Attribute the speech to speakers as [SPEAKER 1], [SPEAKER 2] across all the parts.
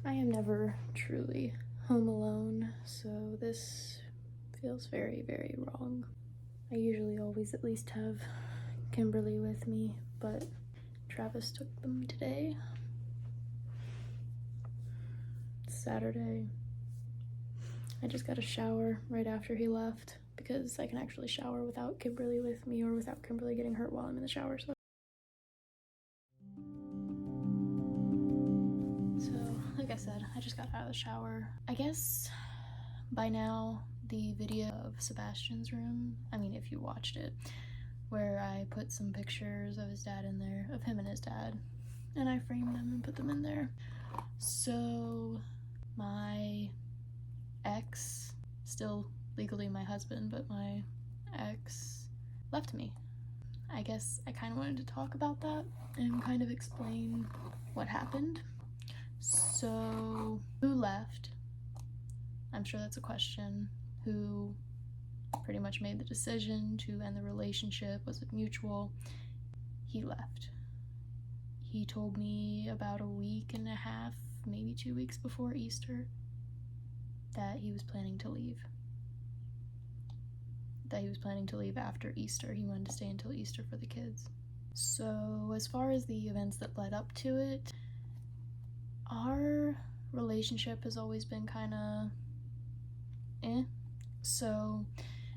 [SPEAKER 1] I am never truly home alone, so this feels very, very wrong. I usually always at least have Kimberly with me, but Travis took them today. It's Saturday. I just got a shower right after he left because I can actually shower without Kimberly with me or without Kimberly getting hurt while I'm in the shower. So, like I said, I just got out of the shower. I guess by now the video of Sebastian's room, I mean if you watched it, where I put some pictures of his dad in there, of him and his dad, and I framed them and put them in there. So my ex, still legally my husband, but my ex left me. I guess I kind of wanted to talk about that and kind of explain what happened. So, who left? I'm sure that's a question. Who pretty much made the decision to end the relationship? Was it mutual? He left. He told me about a week and a half, maybe 2 weeks before Easter, that he was planning to leave. That he was planning to leave after Easter. He wanted to stay until Easter for the kids. So, as far as the events that led up to it, our relationship has always been kind of So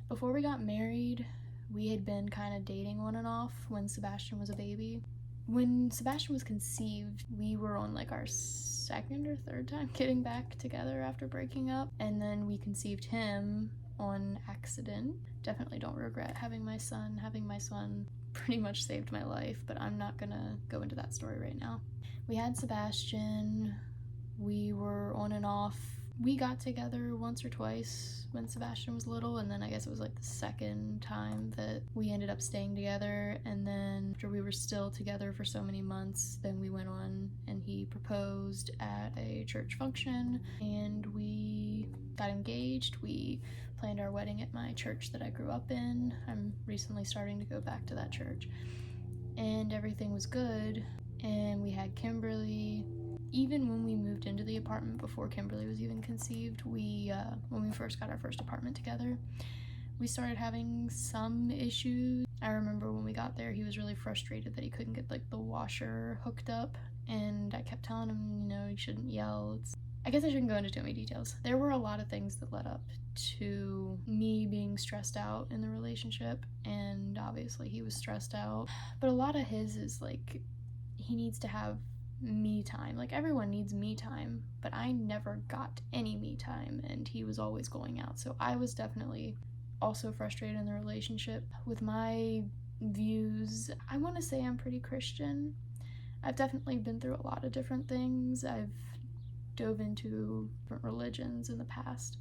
[SPEAKER 1] before we got married, we had been kind of dating on and off when Sebastian was a baby. When Sebastian was conceived, we were on like our second or third time getting back together after breaking up, and then we conceived him on accident. Definitely don't regret having my son. Having my son pretty much saved my life, but I'm not gonna go into that story right now. We had Sebastian, we were on and off. We got together once or twice when Sebastian was little, and then I guess it was like the second time that we ended up staying together. And then after we were still together for so many months, then we went on and he proposed at a church function and we got engaged. We planned our wedding at my church that I grew up in. I'm recently starting to go back to that church, and everything was good. And we had Kimberly. Even when we moved into the apartment before Kimberly was even conceived, when we first got our first apartment together, we started having some issues. I remember when we got there, he was really frustrated that he couldn't get like the washer hooked up, and I kept telling him, you shouldn't yell. I guess I shouldn't go into too many details. There were a lot of things that led up to me being stressed out in the relationship, and obviously he was stressed out. But a lot of his is like, he needs to have me time. Like, everyone needs me time, but I never got any me time, and he was always going out. So I was definitely also frustrated in the relationship. With my views, I want to say I'm pretty Christian. I've definitely been through a lot of different things. I've dove into different religions in the past,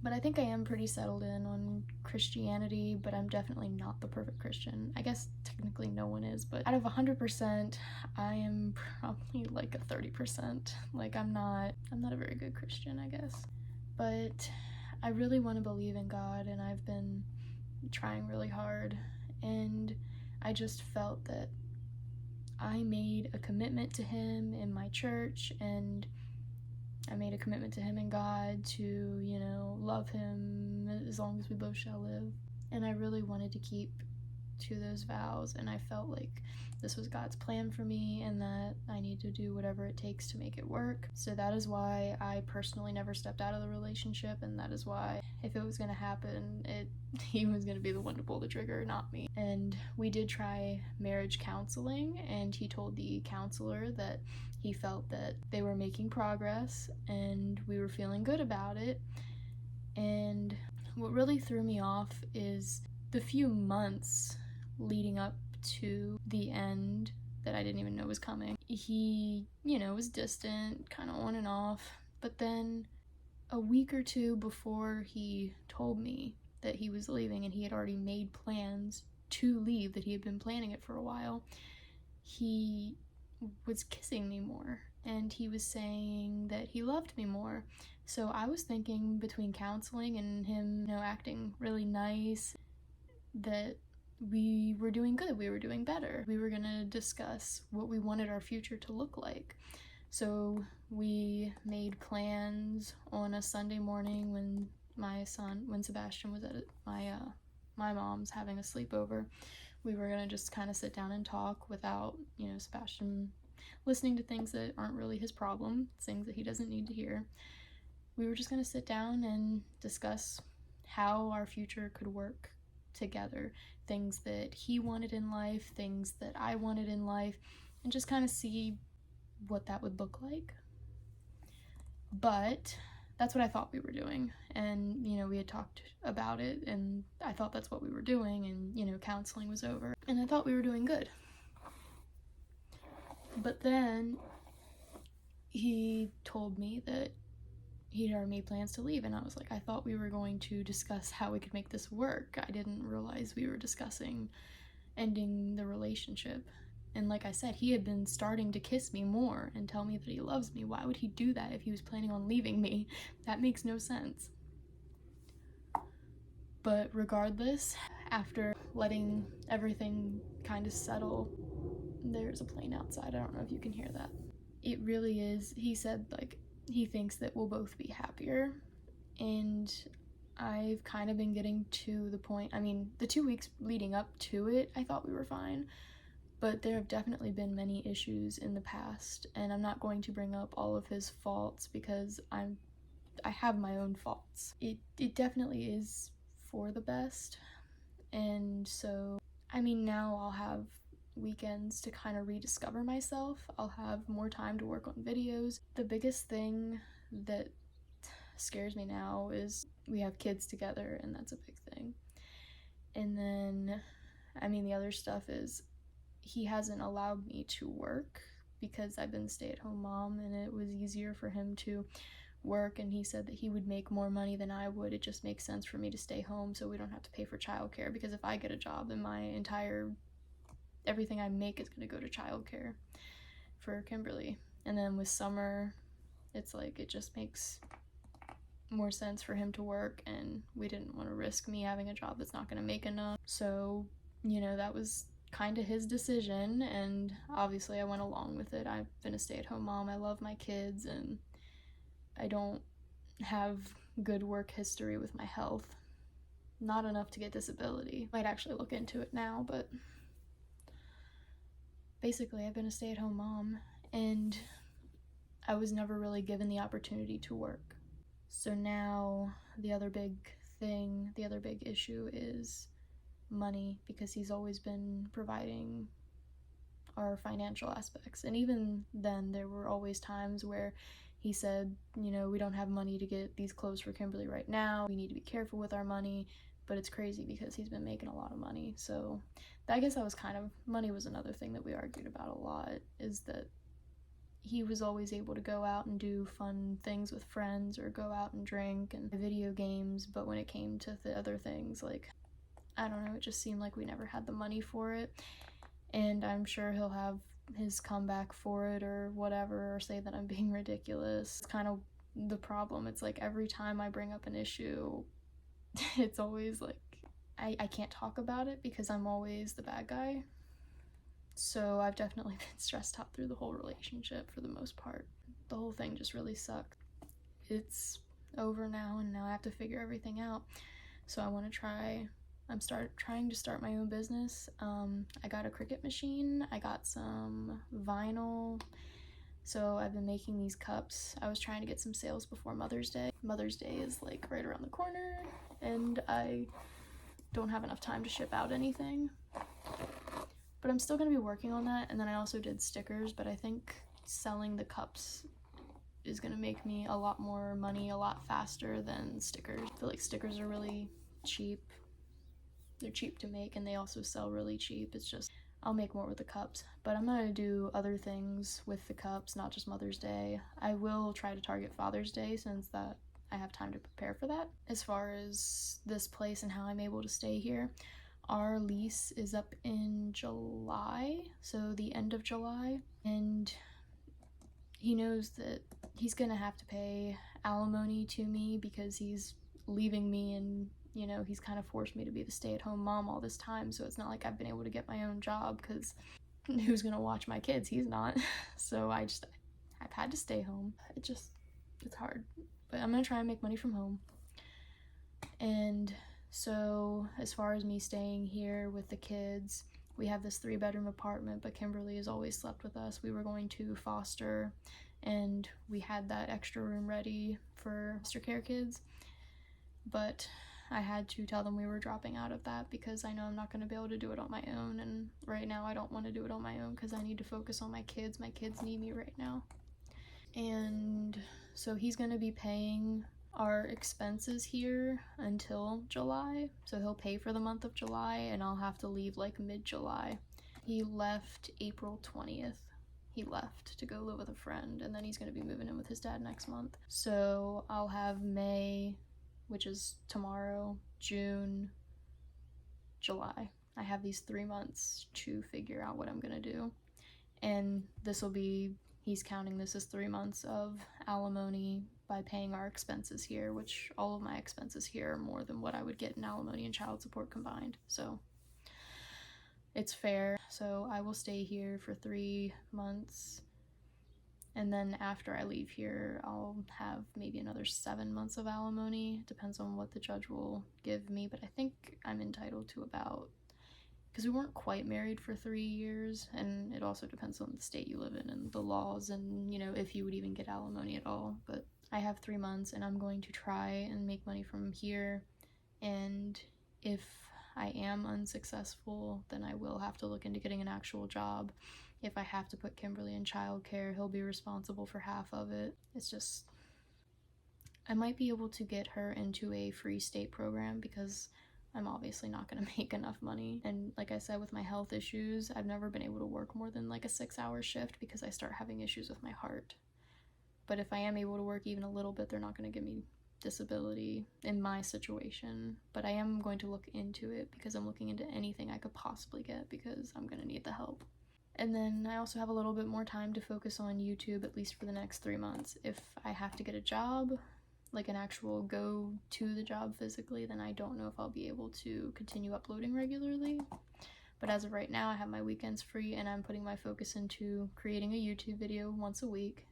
[SPEAKER 1] but I think I am pretty settled in on Christianity, but I'm definitely not the perfect Christian. I guess technically no one is, but out of 100%, I am probably like a 30%. Like, I'm not a very good Christian, I guess. But I really want to believe in God, and I've been trying really hard, and I just felt that I made a commitment to him in my church, and I made a commitment to him and God to, love him as long as we both shall live. And I really wanted to keep to those vows, and I felt like this was God's plan for me and that I need to do whatever it takes to make it work. So that is why I personally never stepped out of the relationship, and that is why, if it was going to happen, he was going to be the one to pull the trigger, not me. And we did try marriage counseling, and he told the counselor that he felt that they were making progress and we were feeling good about it. And what really threw me off is the few months leading up to the end that I didn't even know was coming. He, was distant, kind of on and off, but then a week or two before he told me that he was leaving and he had already made plans to leave, that he had been planning it for a while, he was kissing me more, and he was saying that he loved me more. So I was thinking, between counseling and him, acting really nice, that we were doing good, we were doing better. We were gonna discuss what we wanted our future to look like. So we made plans on a Sunday morning when Sebastian was at my mom's having a sleepover. We were gonna just kind of sit down and talk without, Sebastian listening to things that aren't really his problem, things that he doesn't need to hear. We were just gonna sit down and discuss how our future could work together, things that he wanted in life, things that I wanted in life, and just kind of see what that would look like. But that's what I thought we were doing, and we had talked about it, and I thought that's what we were doing, and counseling was over, and I thought we were doing good. But then he told me that he'd already made plans to leave, and I was like, I thought we were going to discuss how we could make this work. I didn't realize we were discussing ending the relationship. And like I said, he had been starting to kiss me more and tell me that he loves me. Why would he do that if he was planning on leaving me? That makes no sense. But regardless, after letting everything kind of settle, there's a plane outside. I don't know if you can hear that. It really is. He said, like, he thinks that we'll both be happier. And I've kind of been getting to the point, the 2 weeks leading up to it, I thought we were fine. But there have definitely been many issues in the past, and I'm not going to bring up all of his faults because I have my own faults. It definitely is for the best, and so, now I'll have weekends to kind of rediscover myself. I'll have more time to work on videos. The biggest thing that scares me now is we have kids together, and that's a big thing. And then, the other stuff is he hasn't allowed me to work because I've been a stay-at-home mom, and it was easier for him to work, and he said that he would make more money than I would. It just makes sense for me to stay home so we don't have to pay for childcare, because if I get a job, then everything I make is going to go to childcare for Kimberly. And then with Summer, it's like it just makes more sense for him to work, and we didn't want to risk me having a job that's not going to make enough. So, that was kind of his decision, and obviously I went along with it. I've been a stay-at-home mom. I love my kids, and I don't have good work history with my health. Not enough to get disability. Might actually look into it now, but basically I've been a stay-at-home mom, and I was never really given the opportunity to work. So now the other big issue is money, because he's always been providing our financial aspects. And even then, there were always times where he said, we don't have money to get these clothes for Kimberly right now. We need to be careful with our money. But it's crazy because he's been making a lot of money. So I guess that was money was another thing that we argued about a lot, is that he was always able to go out and do fun things with friends or go out and drink and video games. But when it came to the other things, like, I don't know, it just seemed like we never had the money for it. And I'm sure he'll have his comeback for it or whatever, or say that I'm being ridiculous. It's kind of the problem. It's like every time I bring up an issue, it's always like I can't talk about it because I'm always the bad guy. So I've definitely been stressed out through the whole relationship for the most part. The whole thing just really sucked. It's over now, and now I have to figure everything out. So I'm trying to start my own business. I got a Cricut machine. I got some vinyl. So I've been making these cups. I was trying to get some sales before Mother's Day. Mother's Day is like right around the corner, and I don't have enough time to ship out anything. But I'm still going to be working on that. And then I also did stickers, but I think selling the cups is going to make me a lot more money a lot faster than stickers. I feel like stickers are really cheap. They're cheap to make, and they also sell really cheap. It's just, I'll make more with the cups. But I'm going to do other things with the cups, not just Mother's Day. I will try to target Father's Day, since that I have time to prepare for that. As far as this place and how I'm able to stay here, our lease is up in July, so the end of July, and he knows that he's gonna have to pay alimony to me because he's leaving me, and he's kind of forced me to be the stay-at-home mom all this time. So it's not like I've been able to get my own job, because who's gonna watch my kids? He's not. So I just I've had to stay home. It's hard. But I'm gonna try and make money from home. And so as far as me staying here with the kids, we have this 3-bedroom apartment, but Kimberly has always slept with us. We were going to foster, and we had that extra room ready for foster care kids, but I had to tell them we were dropping out of that because I know I'm not going to be able to do it on my own, and right now I don't want to do it on my own because I need to focus on my kids. My kids need me right now. And so he's going to be paying our expenses here until July, so he'll pay for the month of July, and I'll have to leave like mid-July. He left April 20th. He left to go live with a friend, and then he's going to be moving in with his dad next month. So I'll have May, which is tomorrow, June, July. I have these 3 months to figure out what I'm going to do, and this will be, he's counting this as 3 months of alimony by paying our expenses here, which all of my expenses here are more than what I would get in alimony and child support combined. So it's fair. So I will stay here for 3 months, and then after I leave here, I'll have maybe another 7 months of alimony. Depends on what the judge will give me, but I think I'm entitled to about, because we weren't quite married for 3 years, and it also depends on the state you live in and the laws and, you know, if you would even get alimony at all. But I have 3 months, and I'm going to try and make money from here, and if I am unsuccessful, then I will have to look into getting an actual job. If I have to put Kimberly in childcare, he'll be responsible for half of it. It's just, I might be able to get her into a free state program because I'm obviously not going to make enough money. And like I said, with my health issues, I've never been able to work more than like a 6-hour shift because I start having issues with my heart. But if I am able to work even a little bit, they're not going to give me disability in my situation. But I am going to look into it because I'm looking into anything I could possibly get because I'm going to need the help. And then I also have a little bit more time to focus on YouTube, at least for the next 3 months. If I have to get a job, like an actual go to the job physically, then I don't know if I'll be able to continue uploading regularly. But as of right now, I have my weekends free, and I'm putting my focus into creating a YouTube video once a week,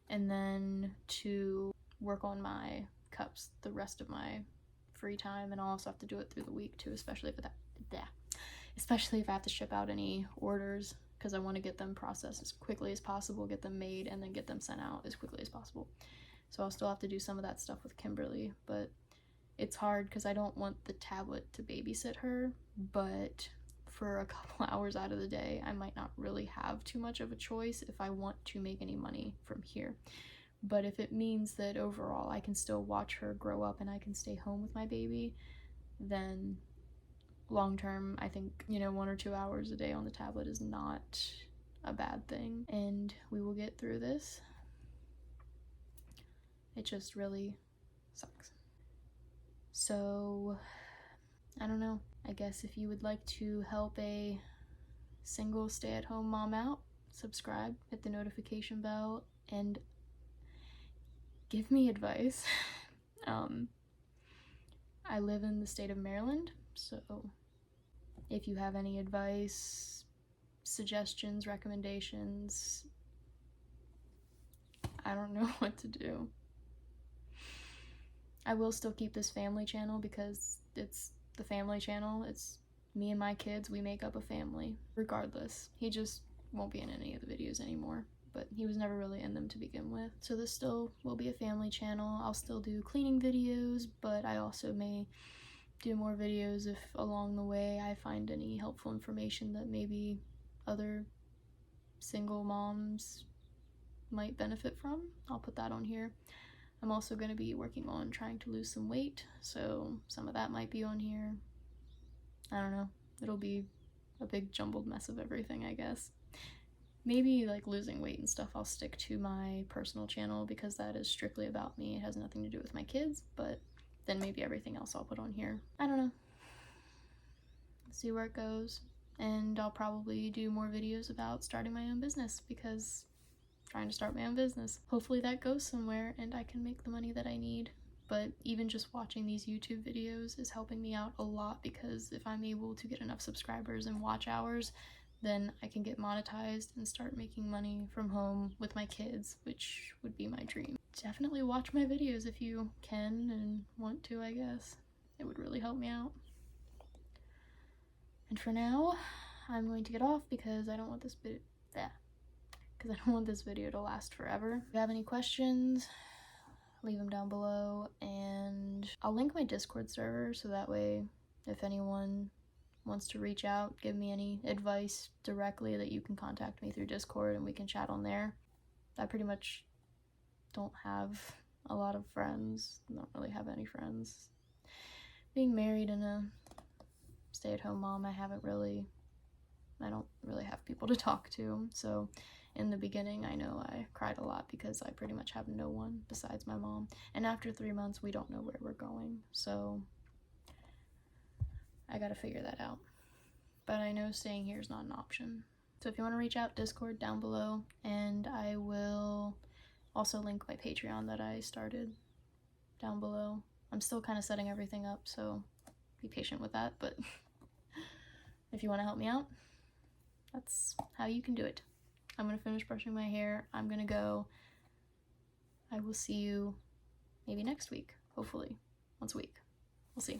[SPEAKER 1] and then to work on my cups the rest of my free time. And I'll also have to do it through the week too, especially if I have to ship out any orders, because I want to get them processed as quickly as possible, get them made, and then get them sent out as quickly as possible. So I'll still have to do some of that stuff with Kimberly, but it's hard because I don't want the tablet to babysit her, but for a couple hours out of the day, I might not really have too much of a choice if I want to make any money from here. But if it means that overall I can still watch her grow up and I can stay home with my baby, then long term, I think, 1 or 2 hours a day on the tablet is not a bad thing, and we will get through this. It just really sucks. So, I don't know. I guess if you would like to help a single stay-at-home mom out, subscribe, hit the notification bell, and give me advice. I live in the state of Maryland, so if you have any advice, suggestions, recommendations, I don't know what to do. I will still keep this family channel because it's the family channel. It's me and my kids. We make up a family regardless. He just won't be in any of the videos anymore, but he was never really in them to begin with. So this still will be a family channel. I'll still do cleaning videos, but I also may do more videos if along the way I find any helpful information that maybe other single moms might benefit from. I'll put that on here. I'm also going to be working on trying to lose some weight, so some of that might be on here. I don't know. It'll be a big jumbled mess of everything, I guess. Maybe like losing weight and stuff I'll stick to my personal channel because that is strictly about me. It has nothing to do with my kids, but then maybe everything else I'll put on here. I don't know. See where it goes. And I'll probably do more videos about starting my own business because trying to start my own business. Hopefully that goes somewhere and I can make the money that I need. But even just watching these YouTube videos is helping me out a lot because if I'm able to get enough subscribers and watch hours, then I can get monetized and start making money from home with my kids, which would be my dream. Definitely watch my videos if you can and want to, I guess. It would really help me out. And for now, I'm going to get off because I don't want this video to last forever. If you have any questions, leave them down below, and I'll link my Discord server so that way if anyone wants to reach out, give me any advice directly, that you can contact me through Discord and we can chat on there. I pretty much don't have a lot of friends. I don't really have any friends. Being married and a stay-at-home mom, I don't really have people to talk to. So in the beginning, I know I cried a lot because I pretty much have no one besides my mom. And after 3 months, we don't know where we're going. So I gotta figure that out. But I know staying here is not an option. So if you want to reach out, Discord down below, and I will also link my Patreon that I started down below. I'm still kind of setting everything up, so be patient with that, but if you want to help me out, that's how you can do it. I'm going to finish brushing my hair. I'm going to go. I will see you maybe next week, hopefully. Once a week. We'll see.